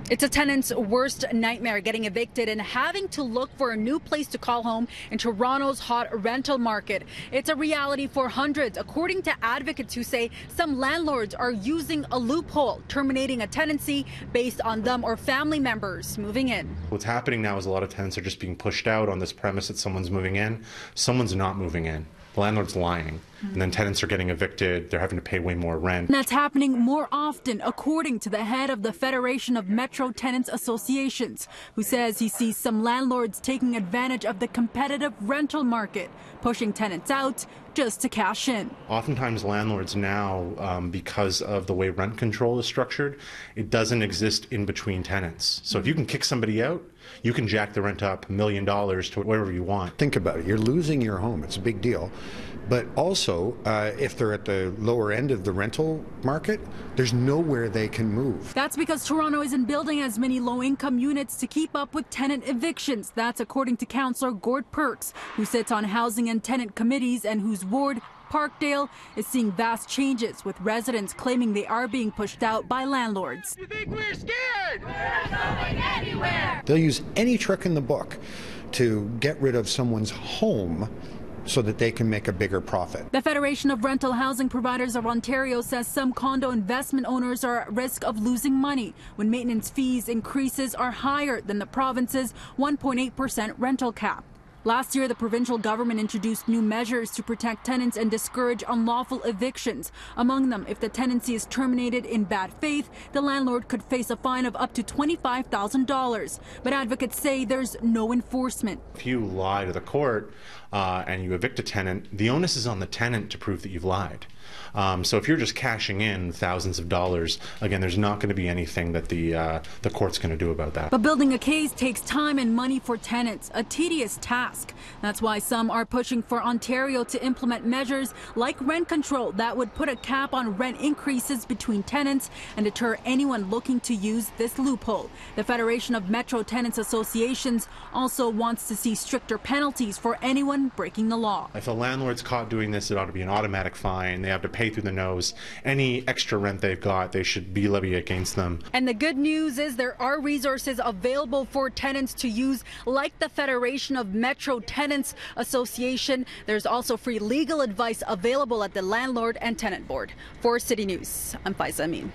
It's a tenant's worst nightmare, getting evicted and having to look for a new place to call home in Toronto's hot rental market. It's a reality for hundreds, according to advocates who say some landlords are using a loophole, terminating a tenancy based on them or family members moving in. What's happening now is a lot of tenants are just being pushed out on this premise that someone's moving in. Someone's not moving in. The landlord's lying, and then tenants are getting evicted. They're having to pay way more rent. And that's happening more often, according to the head of the Federation of Metro Tenants Associations, who says he sees some landlords taking advantage of the competitive rental market, pushing tenants out just to cash in. Oftentimes landlords now, because of the way rent control is structured, it doesn't exist in between tenants. So if you can kick somebody out, you can jack the rent up $1 million to whatever you want. Think about it. You're losing your home. It's a big deal. But also, if they're at the lower end of the rental market, there's nowhere they can move. That's because Toronto isn't building as many low-income units to keep up with tenant evictions. That's according to Councillor Gord Perks, who sits on housing and tenant committees and whose ward, Parkdale, is seeing vast changes, with residents claiming they are being pushed out by landlords. You think we're scared? We're not going anywhere. They'll use any trick in the book to get rid of someone's home so that they can make a bigger profit. The Federation of Rental Housing Providers of Ontario says some condo investment owners are at risk of losing money when maintenance fees increases are higher than the province's 1.8% rental cap. Last year, the provincial government introduced new measures to protect tenants and discourage unlawful evictions. Among them, if the tenancy is terminated in bad faith, the landlord could face a fine of up to $25,000. But advocates say there's no enforcement. If you lie to the court and you evict a tenant, the onus is on the tenant to prove that you've lied. So if you're just cashing in thousands of dollars, again, there's not going to be anything that the court's going to do about that. But building a case takes time and money for tenants, a tedious task. That's why some are pushing for Ontario to implement measures like rent control that would put a cap on rent increases between tenants and deter anyone looking to use this loophole. The Federation of Metro Tenants Associations also wants to see stricter penalties for anyone breaking the law. If a landlord's caught doing this, it ought to be an automatic fine. They have to pay through the nose. Any extra rent they've got, they should be levied against them. And the good news is there are resources available for tenants to use, like the Federation of Metro Tenants Association. There's also free legal advice available at the Landlord and Tenant Board. For City News, I'm Faiza Amin.